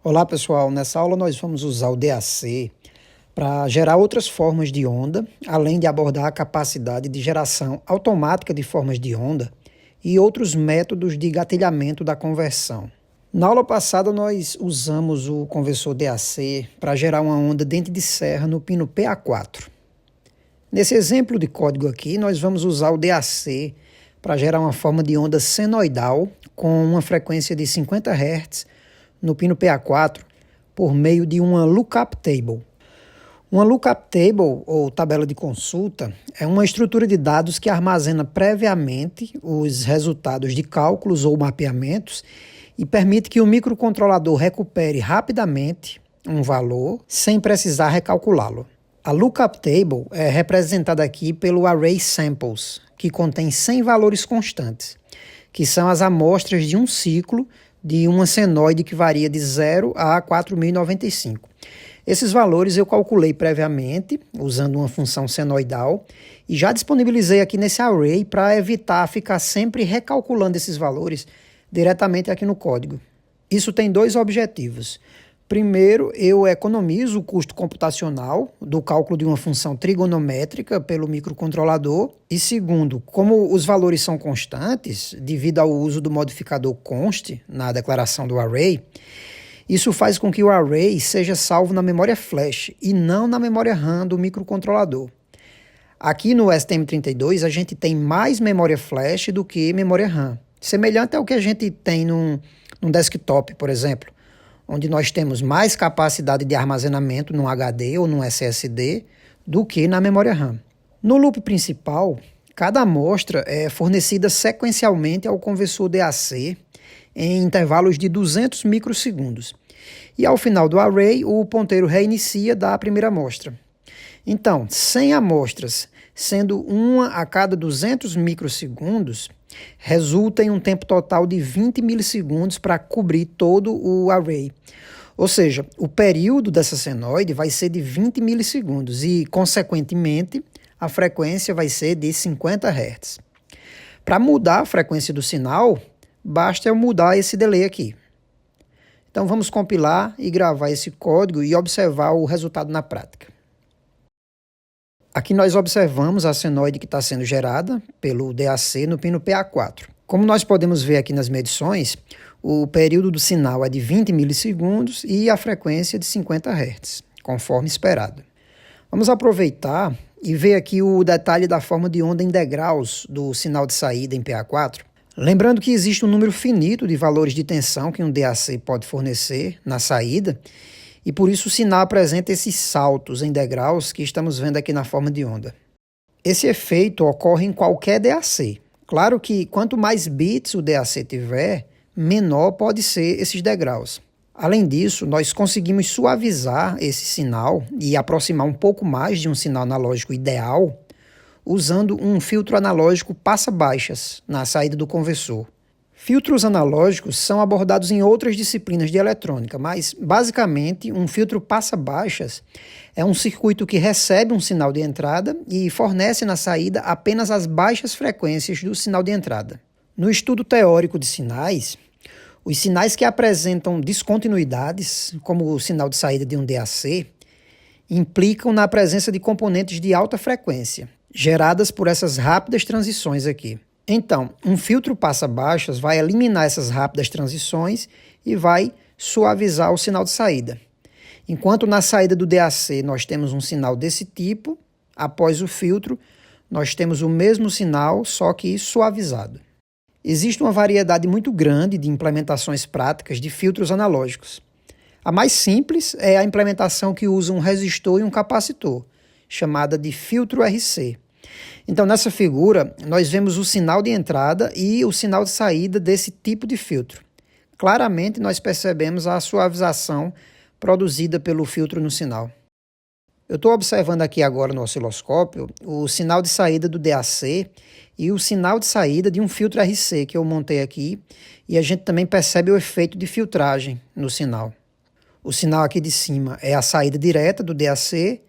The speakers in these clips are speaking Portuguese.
Olá pessoal, nessa aula nós vamos usar o DAC para gerar outras formas de onda, além de abordar a capacidade de geração automática de formas de onda e outros métodos de gatilhamento da conversão. Na aula passada nós usamos o conversor DAC para gerar uma onda dente de serra no pino PA4. Nesse exemplo de código aqui nós vamos usar o DAC para gerar uma forma de onda senoidal com uma frequência de 50 Hz no pino PA4 por meio de uma lookup table. Uma lookup table, ou tabela de consulta, é uma estrutura de dados que armazena previamente os resultados de cálculos ou mapeamentos e permite que o microcontrolador recupere rapidamente um valor sem precisar recalculá-lo. A lookup table é representada aqui pelo array samples, que contém 100 valores constantes, que são as amostras de um ciclo de uma senoide que varia de 0 a 4095. Esses valores eu calculei previamente, usando uma função senoidal, e já disponibilizei aqui nesse array para evitar ficar sempre recalculando esses valores diretamente aqui no código. Isso tem dois objetivos. Primeiro, eu economizo o custo computacional do cálculo de uma função trigonométrica pelo microcontrolador. E segundo, como os valores são constantes, devido ao uso do modificador const na declaração do array, isso faz com que o array seja salvo na memória flash e não na memória RAM do microcontrolador. Aqui no STM32 a gente tem mais memória flash do que memória RAM, semelhante ao que a gente tem num desktop, por exemplo, onde nós temos mais capacidade de armazenamento num HD ou num SSD do que na memória RAM. No loop principal, cada amostra é fornecida sequencialmente ao conversor DAC em intervalos de 200 microsegundos. E ao final do array, o ponteiro reinicia da primeira amostra. Então, 100 amostras, sendo uma a cada 200 microsegundos, resulta em um tempo total de 20 milissegundos para cobrir todo o array. Ou seja, o período dessa senoide vai ser de 20 milissegundos e, consequentemente, a frequência vai ser de 50 Hz. Para mudar a frequência do sinal, basta eu mudar esse delay aqui. Então vamos compilar e gravar esse código e observar o resultado na prática. Aqui nós observamos a senoide que está sendo gerada pelo DAC no pino PA4. Como nós podemos ver aqui nas medições, o período do sinal é de 20 milissegundos e a frequência de 50 Hz, conforme esperado. Vamos aproveitar e ver aqui o detalhe da forma de onda em degraus do sinal de saída em PA4. Lembrando que existe um número finito de valores de tensão que um DAC pode fornecer na saída, e por isso o sinal apresenta esses saltos em degraus que estamos vendo aqui na forma de onda. Esse efeito ocorre em qualquer DAC. Claro que quanto mais bits o DAC tiver, menor pode ser esses degraus. Além disso, nós conseguimos suavizar esse sinal e aproximar um pouco mais de um sinal analógico ideal usando um filtro analógico passa-baixas na saída do conversor. Filtros analógicos são abordados em outras disciplinas de eletrônica, mas, basicamente, um filtro passa-baixas é um circuito que recebe um sinal de entrada e fornece na saída apenas as baixas frequências do sinal de entrada. No estudo teórico de sinais, os sinais que apresentam descontinuidades, como o sinal de saída de um DAC, implicam na presença de componentes de alta frequência, geradas por essas rápidas transições aqui. Então, um filtro passa-baixas vai eliminar essas rápidas transições e vai suavizar o sinal de saída. Enquanto na saída do DAC nós temos um sinal desse tipo, após o filtro nós temos o mesmo sinal, só que suavizado. Existe uma variedade muito grande de implementações práticas de filtros analógicos. A mais simples é a implementação que usa um resistor e um capacitor, chamada de filtro RC. Então, nessa figura, nós vemos o sinal de entrada e o sinal de saída desse tipo de filtro. Claramente, nós percebemos a suavização produzida pelo filtro no sinal. Eu estou observando aqui agora no osciloscópio o sinal de saída do DAC e o sinal de saída de um filtro RC que eu montei aqui, e a gente também percebe o efeito de filtragem no sinal. O sinal aqui de cima é a saída direta do DAC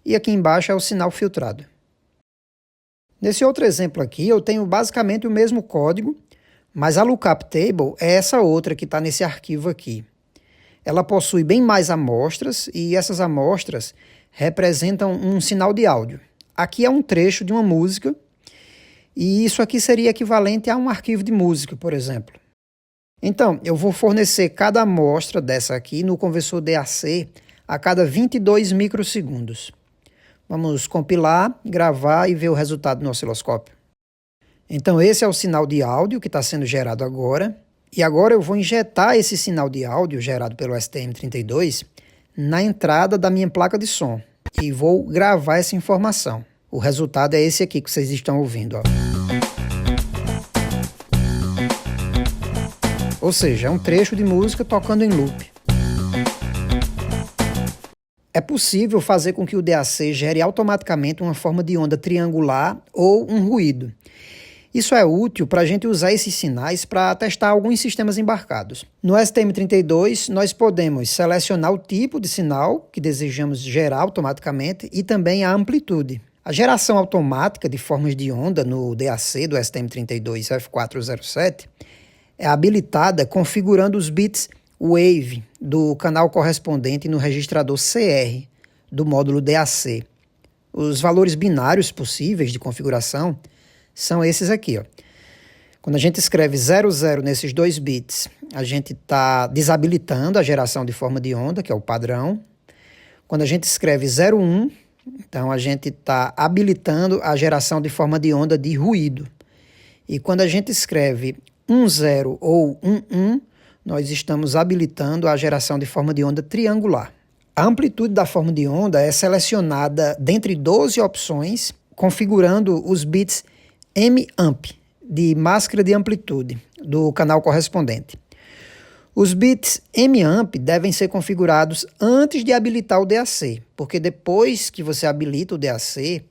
e aqui embaixo é o sinal filtrado. Nesse outro exemplo aqui, eu tenho basicamente o mesmo código, mas a lookup table é essa outra que está nesse arquivo aqui. Ela possui bem mais amostras e essas amostras representam um sinal de áudio. Aqui é um trecho de uma música e isso aqui seria equivalente a um arquivo de música, por exemplo. Então, eu vou fornecer cada amostra dessa aqui no conversor DAC a cada 22 microsegundos. Vamos compilar, gravar e ver o resultado no osciloscópio. Então, esse é o sinal de áudio que está sendo gerado agora. E agora eu vou injetar esse sinal de áudio gerado pelo STM32 na entrada da minha placa de som. E vou gravar essa informação. O resultado é esse aqui que vocês estão ouvindo, ó. Ou seja, é um trecho de música tocando em loop. É possível fazer com que o DAC gere automaticamente uma forma de onda triangular ou um ruído. Isso é útil para a gente usar esses sinais para testar alguns sistemas embarcados. No STM32, nós podemos selecionar o tipo de sinal que desejamos gerar automaticamente e também a amplitude. A geração automática de formas de onda no DAC do STM32 F407 é habilitada configurando os bits Wave do canal correspondente no registrador CR do módulo DAC. Os valores binários possíveis de configuração são esses aqui, ó. Quando a gente escreve 00 nesses dois bits, a gente está desabilitando a geração de forma de onda, que é o padrão. Quando a gente escreve 01, então a gente está habilitando a geração de forma de onda de ruído. E quando a gente escreve 10 ou 11, nós estamos habilitando a geração de forma de onda triangular. A amplitude da forma de onda é selecionada dentre 12 opções, configurando os bits M-amp, de máscara de amplitude, do canal correspondente. Os bits M-amp devem ser configurados antes de habilitar o DAC, porque depois que você habilita o DAC,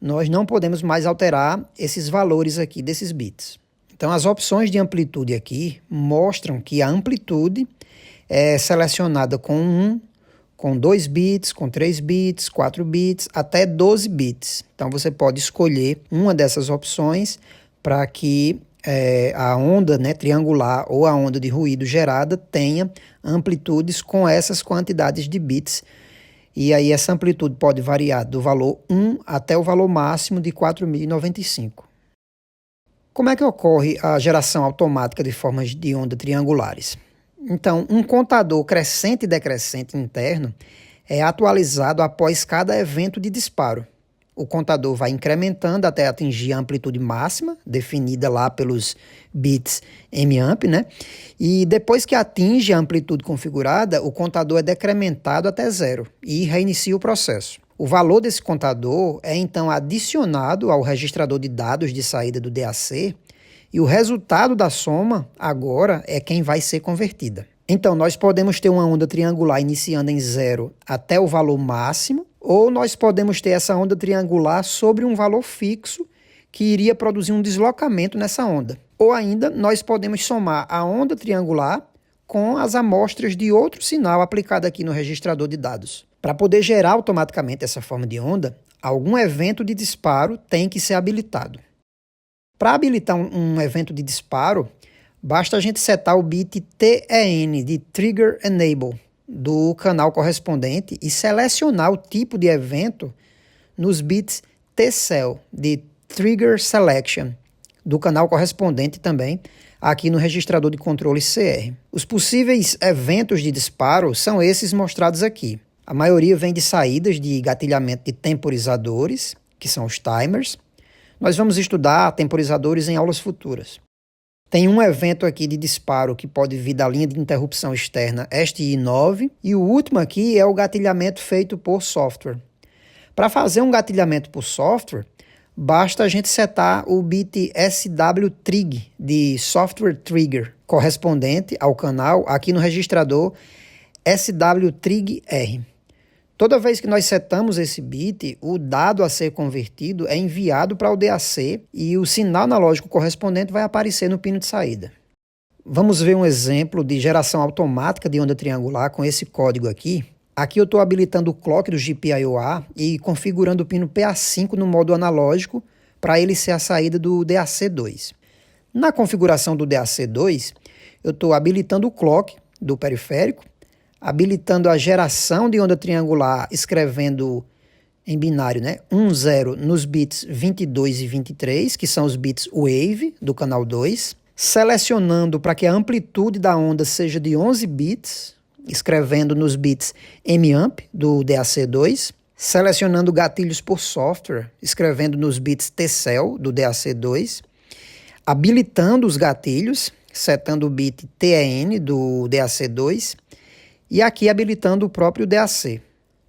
nós não podemos mais alterar esses valores aqui desses bits. Então, as opções de amplitude aqui mostram que a amplitude é selecionada com 1, com 2 bits, com 3 bits, 4 bits, até 12 bits. Então, você pode escolher uma dessas opções para que a onda, né, triangular ou a onda de ruído gerada tenha amplitudes com essas quantidades de bits. E aí essa amplitude pode variar do valor 1 até o valor máximo de 4.095. Como é que ocorre a geração automática de formas de onda triangulares? Então, um contador crescente e decrescente interno é atualizado após cada evento de disparo. O contador vai incrementando até atingir a amplitude máxima, definida lá pelos bits M-amp, né? E depois que atinge a amplitude configurada, o contador é decrementado até 0 e reinicia o processo. O valor desse contador é então adicionado ao registrador de dados de saída do DAC e o resultado da soma agora é quem vai ser convertida. Então, nós podemos ter uma onda triangular iniciando em 0 até o valor máximo, ou nós podemos ter essa onda triangular sobre um valor fixo que iria produzir um deslocamento nessa onda. Ou ainda, nós podemos somar a onda triangular com as amostras de outro sinal aplicado aqui no registrador de dados. Para poder gerar automaticamente essa forma de onda, algum evento de disparo tem que ser habilitado. Para habilitar um evento de disparo, basta a gente setar o bit TEN de Trigger Enable do canal correspondente e selecionar o tipo de evento nos bits TCEL de Trigger Selection do canal correspondente também aqui no registrador de controle CR. Os possíveis eventos de disparo são esses mostrados aqui. A maioria vem de saídas de gatilhamento de temporizadores, que são os timers. Nós vamos estudar temporizadores em aulas futuras. Tem um evento aqui de disparo que pode vir da linha de interrupção externa STI9 e o último aqui é o gatilhamento feito por software. Para fazer um gatilhamento por software, basta a gente setar o bit SWTrig de Software Trigger, correspondente ao canal aqui no registrador SWTrig-R. Toda vez que nós setamos esse bit, o dado a ser convertido é enviado para o DAC e o sinal analógico correspondente vai aparecer no pino de saída. Vamos ver um exemplo de geração automática de onda triangular com esse código aqui. Aqui eu estou habilitando o clock do GPIO-A e configurando o pino PA5 no modo analógico para ele ser a saída do DAC2. Na configuração do DAC2, eu estou habilitando o clock do periférico, habilitando a geração de onda triangular, escrevendo em binário, né, 1, 0 nos bits 22 e 23, que são os bits wave do canal 2, selecionando para que a amplitude da onda seja de 11 bits, escrevendo nos bits mamp do DAC2, selecionando gatilhos por software, escrevendo nos bits tcell do DAC2, habilitando os gatilhos, setando o bit TEN do DAC2 e aqui habilitando o próprio DAC.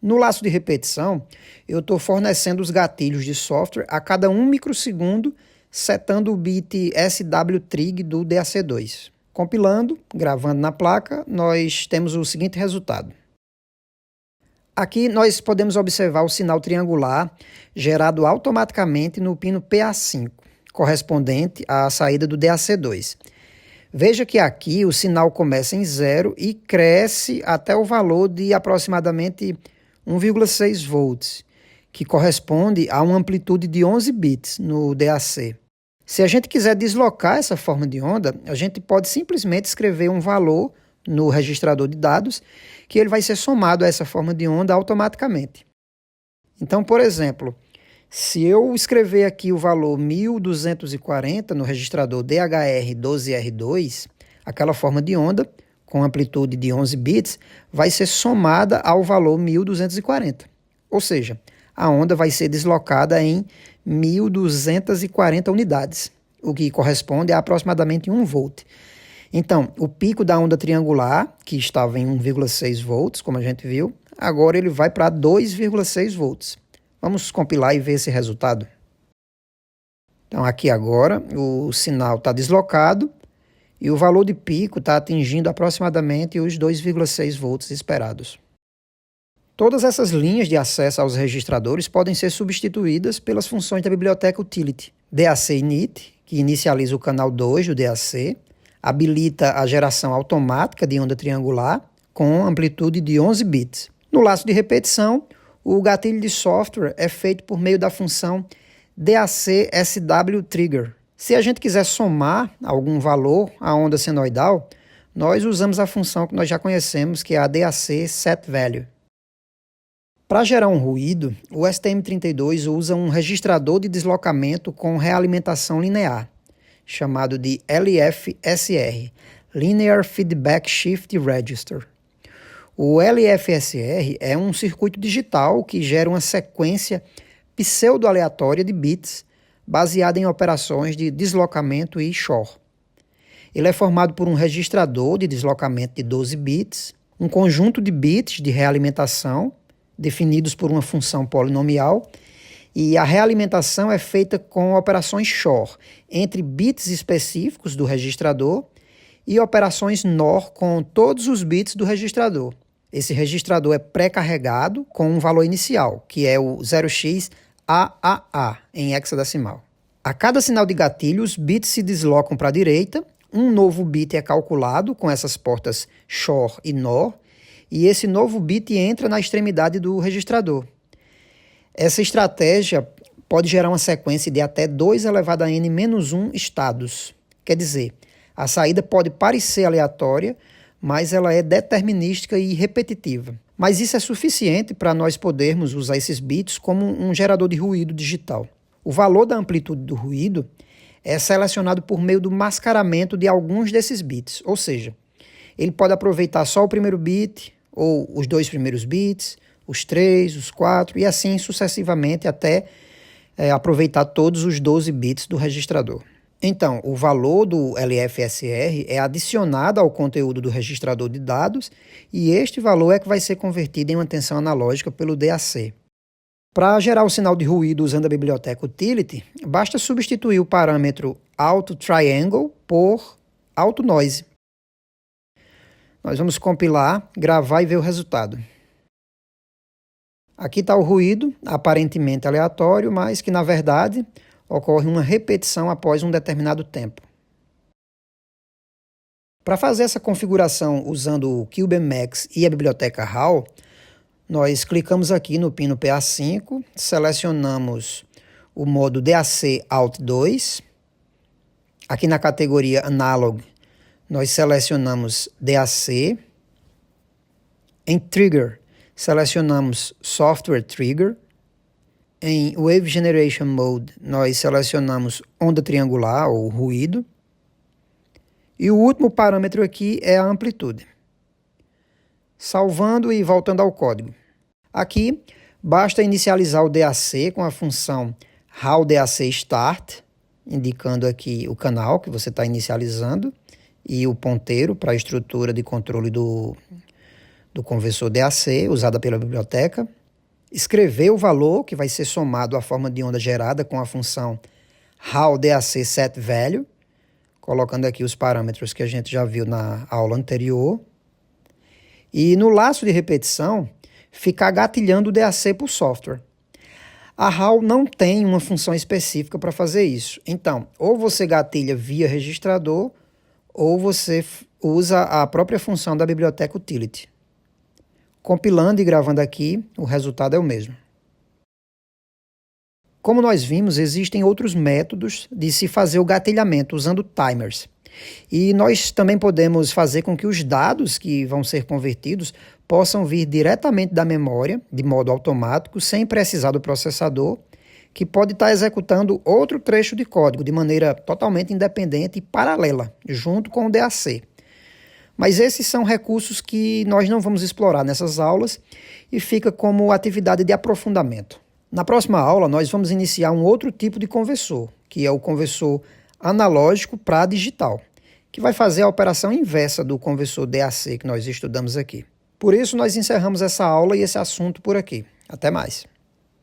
No laço de repetição, eu estou fornecendo os gatilhos de software a cada 1 microsegundo, setando o bit SWTrig do DAC2. Compilando, gravando na placa, nós temos o seguinte resultado. Aqui nós podemos observar o sinal triangular gerado automaticamente no pino PA5, correspondente à saída do DAC2. Veja que aqui o sinal começa em 0 e cresce até o valor de aproximadamente 1,6 volts, que corresponde a uma amplitude de 11 bits no DAC. Se a gente quiser deslocar essa forma de onda, a gente pode simplesmente escrever um valor no registrador de dados, que ele vai ser somado a essa forma de onda automaticamente. Então, por exemplo, se eu escrever aqui o valor 1240 no registrador DHR12R2, aquela forma de onda, com amplitude de 11 bits, vai ser somada ao valor 1240. Ou seja, a onda vai ser deslocada em 1240 unidades, o que corresponde a aproximadamente 1 volt. Então, o pico da onda triangular, que estava em 1,6 volts, como a gente viu, agora ele vai para 2,6 volts. Vamos compilar e ver esse resultado. Então, aqui agora, o sinal está deslocado e o valor de pico está atingindo aproximadamente os 2,6 volts esperados. Todas essas linhas de acesso aos registradores podem ser substituídas pelas funções da biblioteca utility DAC init, que inicializa o canal 2 do DAC, habilita a geração automática de onda triangular com amplitude de 11 bits. No laço de repetição, o gatilho de software é feito por meio da função DAC SWTrigger. Se a gente quiser somar algum valor à onda senoidal, nós usamos a função que nós já conhecemos, que é a DAC setValue. Para gerar um ruído, o STM32 usa um registrador de deslocamento com realimentação linear, chamado de LFSR, Linear Feedback Shift Register. O LFSR é um circuito digital que gera uma sequência pseudo-aleatória de bits baseada em operações de deslocamento e XOR. Ele é formado por um registrador de deslocamento de 12 bits, um conjunto de bits de realimentação, definidos por uma função polinomial, e a realimentação é feita com operações XOR entre bits específicos do registrador e operações NOR com todos os bits do registrador. Esse registrador é pré-carregado com um valor inicial, que é o 0xAAA em hexadecimal. A cada sinal de gatilho, os bits se deslocam para a direita, um novo bit é calculado com essas portas XOR e NOR, e esse novo bit entra na extremidade do registrador. Essa estratégia pode gerar uma sequência de até 2 elevado a n-1 estados. Quer dizer, a saída pode parecer aleatória, mas ela é determinística e repetitiva. Mas isso é suficiente para nós podermos usar esses bits como um gerador de ruído digital. O valor da amplitude do ruído é selecionado por meio do mascaramento de alguns desses bits, ou seja, ele pode aproveitar só o primeiro bit, ou os 2 primeiros bits, os 3, os 4, e assim sucessivamente até aproveitar todos os 12 bits do registrador. Então, o valor do LFSR é adicionado ao conteúdo do registrador de dados e este valor é que vai ser convertido em uma tensão analógica pelo DAC. Para gerar o sinal de ruído usando a biblioteca utility, basta substituir o parâmetro AutoTriangle por AutoNoise. Nós vamos compilar, gravar e ver o resultado. Aqui está o ruído, aparentemente aleatório, mas que na verdade ocorre uma repetição após um determinado tempo. Para fazer essa configuração usando o CubeMX e a biblioteca HAL, nós clicamos aqui no pino PA5, selecionamos o modo DAC Alt 2. Aqui na categoria Analog, nós selecionamos DAC. Em Trigger, selecionamos Software Trigger. Em Wave Generation Mode, nós selecionamos onda triangular ou ruído. E o último parâmetro aqui é a amplitude. Salvando e voltando ao código. Aqui, basta inicializar o DAC com a função HowDACStart, indicando aqui o canal que você está inicializando e o ponteiro para a estrutura de controle do conversor DAC, usada pela biblioteca. Escrever o valor que vai ser somado à forma de onda gerada com a função HowDACSetValue, colocando aqui os parâmetros que a gente já viu na aula anterior. E no laço de repetição, ficar gatilhando o DAC por software. A HAL não tem uma função específica para fazer isso. Então, ou você gatilha via registrador, ou você usa a própria função da biblioteca utility. Compilando e gravando aqui, o resultado é o mesmo. Como nós vimos, existem outros métodos de se fazer o gatilhamento usando timers. E nós também podemos fazer com que os dados que vão ser convertidos possam vir diretamente da memória, de modo automático, sem precisar do processador, que pode estar executando outro trecho de código de maneira totalmente independente e paralela, junto com o DAC. Mas esses são recursos que nós não vamos explorar nessas aulas e fica como atividade de aprofundamento. Na próxima aula, nós vamos iniciar um outro tipo de conversor, que é o conversor analógico para digital, que vai fazer a operação inversa do conversor DAC que nós estudamos aqui. Por isso, nós encerramos essa aula e esse assunto por aqui. Até mais!